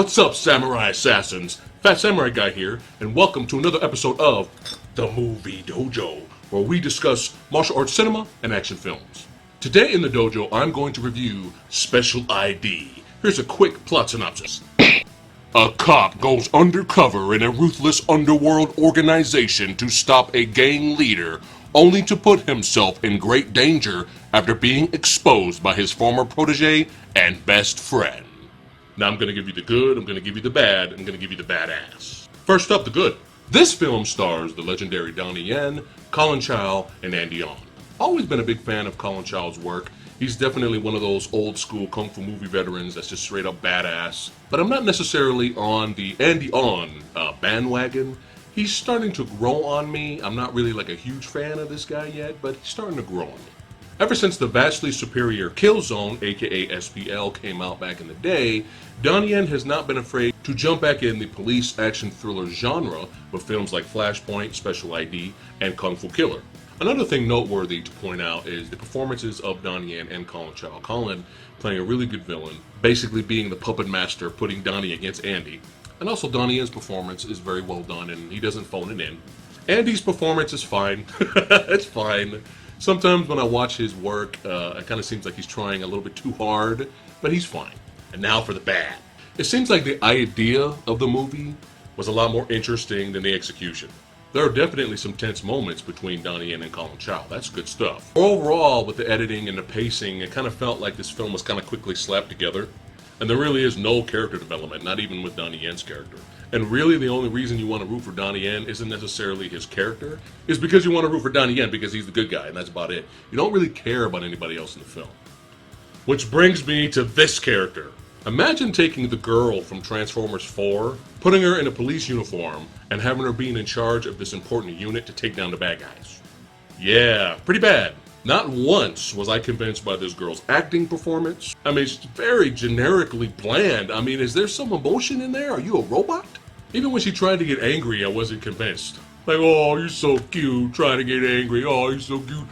What's up, Samurai Assassins? Fat Samurai Guy here, and welcome to another episode of The Movie Dojo, where we discuss martial arts cinema and action films. Today in the dojo, I'm going to review Special ID. Here's a quick plot synopsis. A cop goes undercover in a ruthless underworld organization to stop a gang leader, only to put himself in great danger after being exposed by his former protege and best friend. Now I'm going to give you the good, I'm going to give you the bad, I'm going to give you the badass. First up, the good. This film stars the legendary Donnie Yen, Colin Chow, and Andy On. Always been a big fan of Colin Chow's work. He's definitely one of those old school kung fu movie veterans that's just straight up badass. But I'm not necessarily on the Andy On bandwagon. He's starting to grow on me. I'm not really like a huge fan of this guy yet, but he's starting to grow on me. Ever since the vastly superior Killzone, aka SPL, came out back in the day, Donnie Yen has not been afraid to jump back in the police action thriller genre with films like Flashpoint, Special ID, and Kung Fu Killer. Another thing noteworthy to point out is the performances of Donnie Yen and Colin Chow. Colin playing a really good villain, basically being the puppet master, putting Donnie against Andy. And also Donnie Yen's performance is very well done and he doesn't phone it in. Andy's performance is fine. It's fine. Sometimes when I watch his work, it kind of seems like he's trying a little bit too hard, but he's fine. And now for the bad. It seems like the idea of the movie was a lot more interesting than the execution. There are definitely some tense moments between Donnie Yen and Colin Chow. That's good stuff. Overall, with the editing and the pacing, it kind of felt like this film was kind of quickly slapped together. And there really is no character development, not even with Donnie Yen's character. And really the only reason you want to root for Donnie Yen isn't necessarily his character. It's because you want to root for Donnie Yen because he's the good guy, and that's about it. You don't really care about anybody else in the film. Which brings me to this character. Imagine taking the girl from Transformers 4, putting her in a police uniform, and having her being in charge of this important unit to take down the bad guys. Yeah, pretty bad. Not once was I convinced by this girl's acting performance. I mean, it's very generically bland. I mean, is there some emotion in there? Are you a robot? Even when she tried to get angry, I wasn't convinced. Like, oh, you're so cute, trying to get angry. Oh, you're so cute.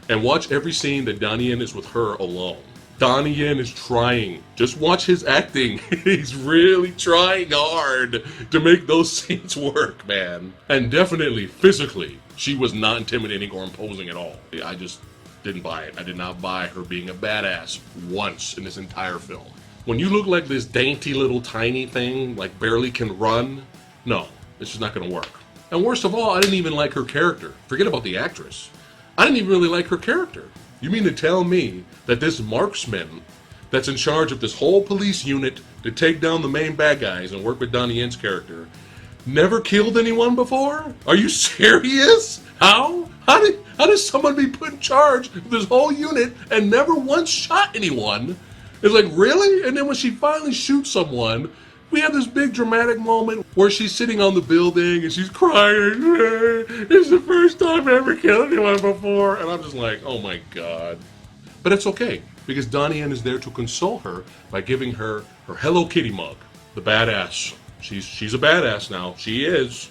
And watch every scene that Donnie Yen is with her alone. Donnie Yen is trying. Just watch his acting. He's really trying hard to make those scenes work, man. And definitely, physically, she was not intimidating or imposing at all. I just didn't buy it. I did not buy her being a badass once in this entire film. When you look like this dainty little tiny thing, like barely can run, no, it's just not going to work. And worst of all, I didn't even like her character. Forget about the actress. I didn't even really like her character. You mean to tell me that this marksman that's in charge of this whole police unit to take down the main bad guys and work with Donnie Yen's character never killed anyone before? Are you serious? How? How did someone be put in charge of this whole unit and never once shot anyone? It's like, really? And then when she finally shoots someone, we have this big dramatic moment where she's sitting on the building and she's crying. It's the first time I ever killed anyone before. And I'm just like, oh my God. But it's okay, because Donnie Yen is there to console her by giving her her Hello Kitty mug. The badass. She's a badass now. She is.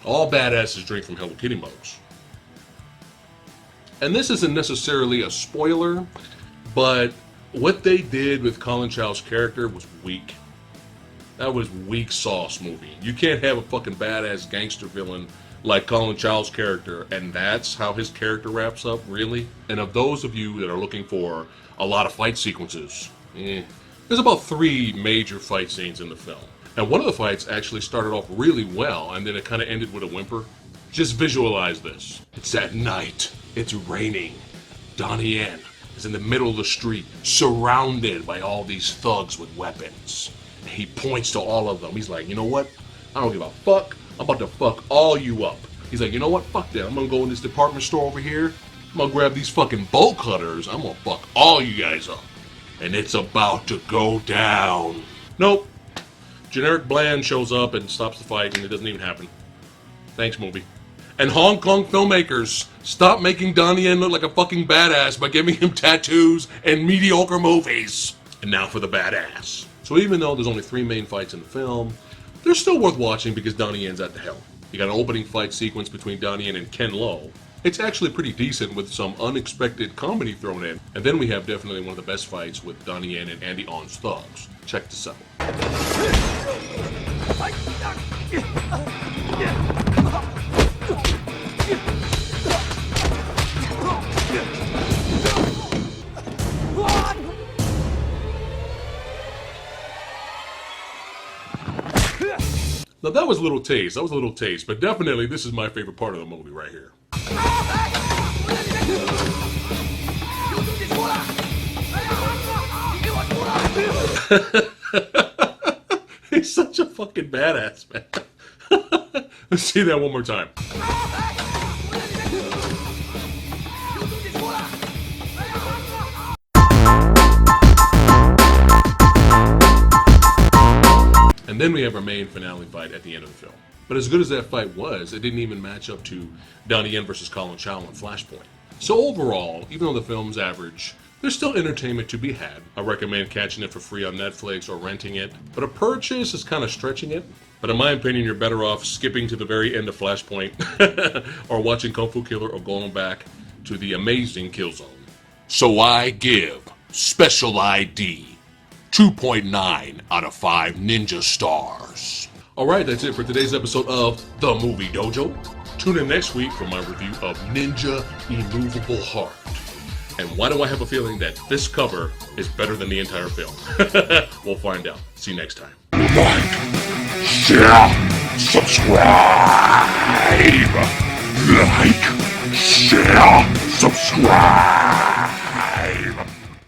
All badasses drink from Hello Kitty mugs. And this isn't necessarily a spoiler, but what they did with Colin Chow's character was weak. That was weak sauce movie. You can't have a fucking badass gangster villain like Colin Chow's character, and that's how his character wraps up, really? And of those of you that are looking for a lot of fight sequences, there's about 3 major fight scenes in the film. And one of the fights actually started off really well, and then it kind of ended with a whimper. Just visualize this. It's at night. It's raining. Donnie Yen is in the middle of the street, surrounded by all these thugs with weapons. He points to all of them. He's like, you know what? I don't give a fuck. I'm about to fuck all you up. He's like, you know what? Fuck that. I'm gonna go in this department store over here. I'm gonna grab these fucking bolt cutters. I'm gonna fuck all you guys up. And it's about to go down. Nope. Generic Bland shows up and stops the fight, and it doesn't even happen. Thanks, movie. And Hong Kong filmmakers, stop making Donnie Yen look like a fucking badass by giving him tattoos and mediocre movies. And now for the badass. So even though there's only 3 main fights in the film, they're still worth watching because Donnie Yen's at the helm. You got an opening fight sequence between Donnie Yen and Ken Lo, It's actually pretty decent with some unexpected comedy thrown in. And then we have definitely one of the best fights with Donnie Yen and Andy On's thugs. Check this out. Now that was a little taste, but definitely this is my favorite part of the movie right here. He's such a fucking badass, man. Let's see that one more time. And then we have our main finale fight at the end of the film. But as good as that fight was, it didn't even match up to Donnie Yen versus Colin Chow in Flashpoint. So overall, even though the film's average, there's still entertainment to be had. I recommend catching it for free on Netflix or renting it, but a purchase is kind of stretching it. But in my opinion, you're better off skipping to the very end of Flashpoint or watching Kung Fu Killer or going back to the amazing Killzone. So I give Special ID 2.9 out of 5 ninja stars. Alright, that's it for today's episode of The Movie Dojo. Tune in next week for my review of Ninja Immovable Heart. And why do I have a feeling that this cover is better than the entire film? We'll find out. See you next time. Like, share, subscribe. Like, share, subscribe.